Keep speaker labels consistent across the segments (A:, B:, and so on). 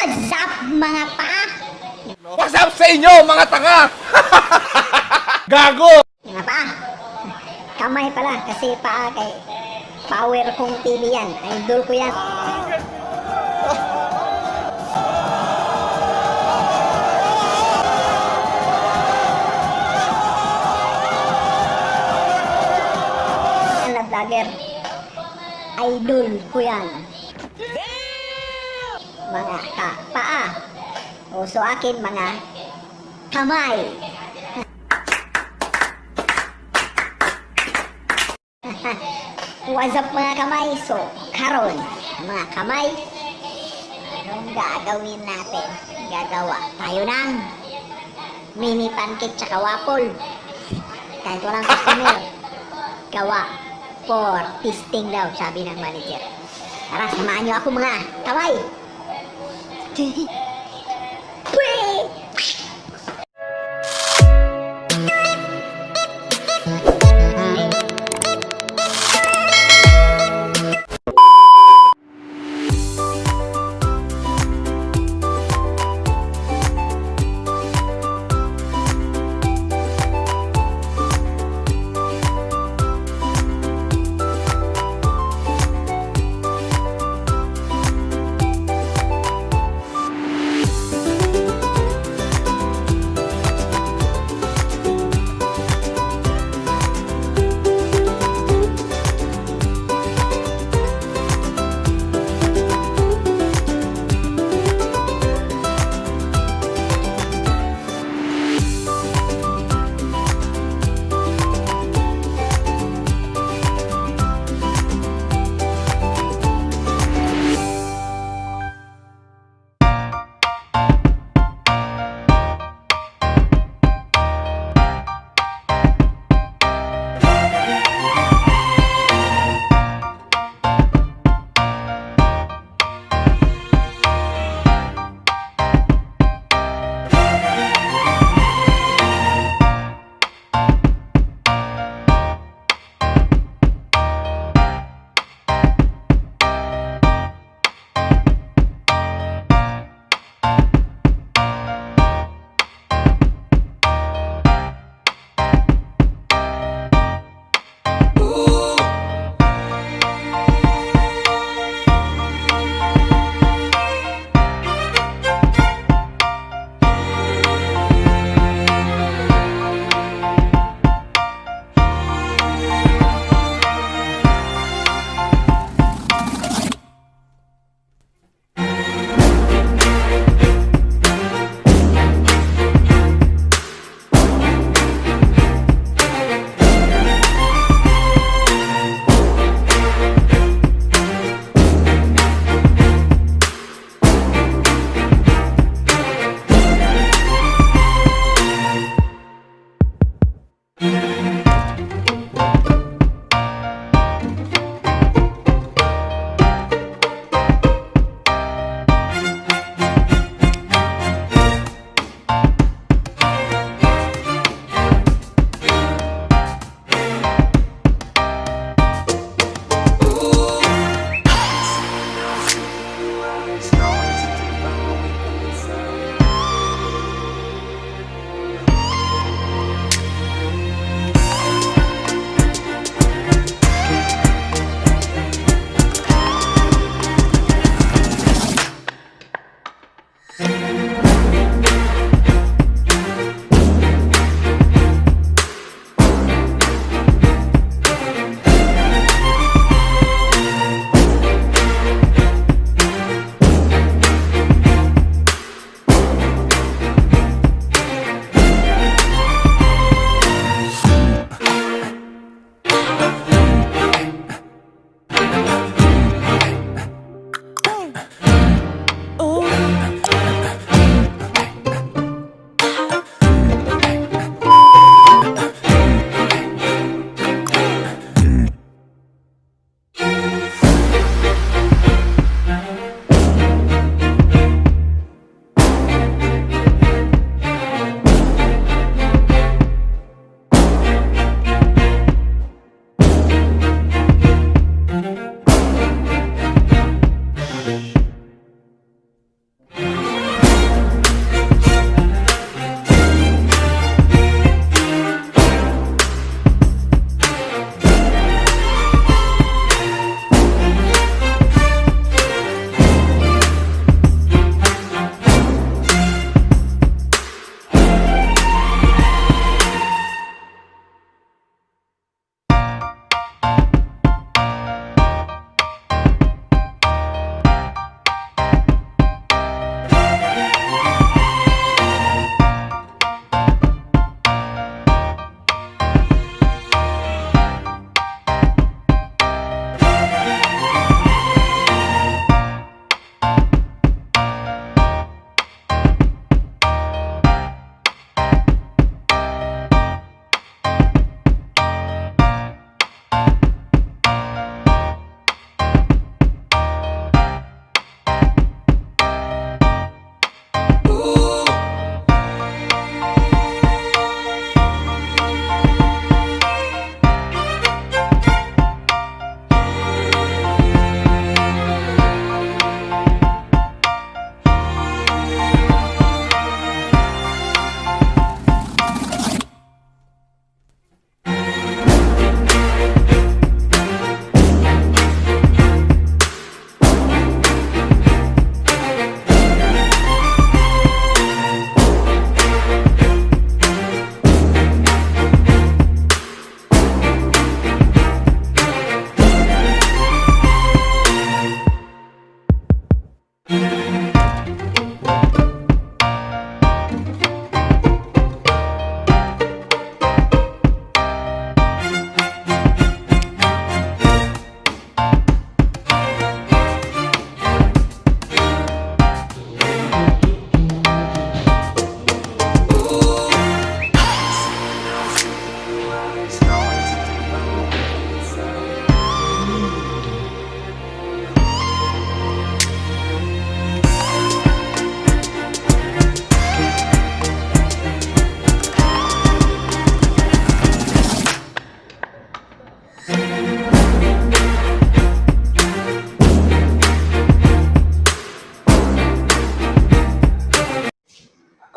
A: What's up, mga pa?
B: What's up sa inyo, mga tanga? Gago!
A: Mga pa? Kamay pala, kasi paa kay Power kong TV yan. Idol ko yan. Yan na vlogger. Idol ko yan. Mga paa. O so akin mga kamay. What's up mga kamay? So, karon mga kamay, anong gagawin natin? Gagawa tayo ng mini pancake tsaka waffle. Kahit walang customer, gawa for testing daw, sabi ng manager. Tara, samahan nyo ako mga kamay.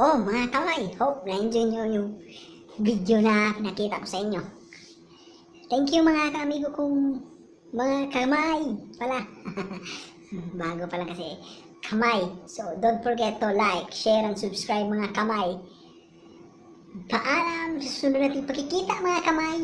A: Oh, mga kamay, hope na-enjoy nyo yung video na pinakita ko sa inyo. Thank you mga kaamigo kong mga kamay pala. Bago pa lang kasi kamay. So, don't forget to like, share, and subscribe mga kamay. Paalam sa susunod natin pagkikita mga kamay.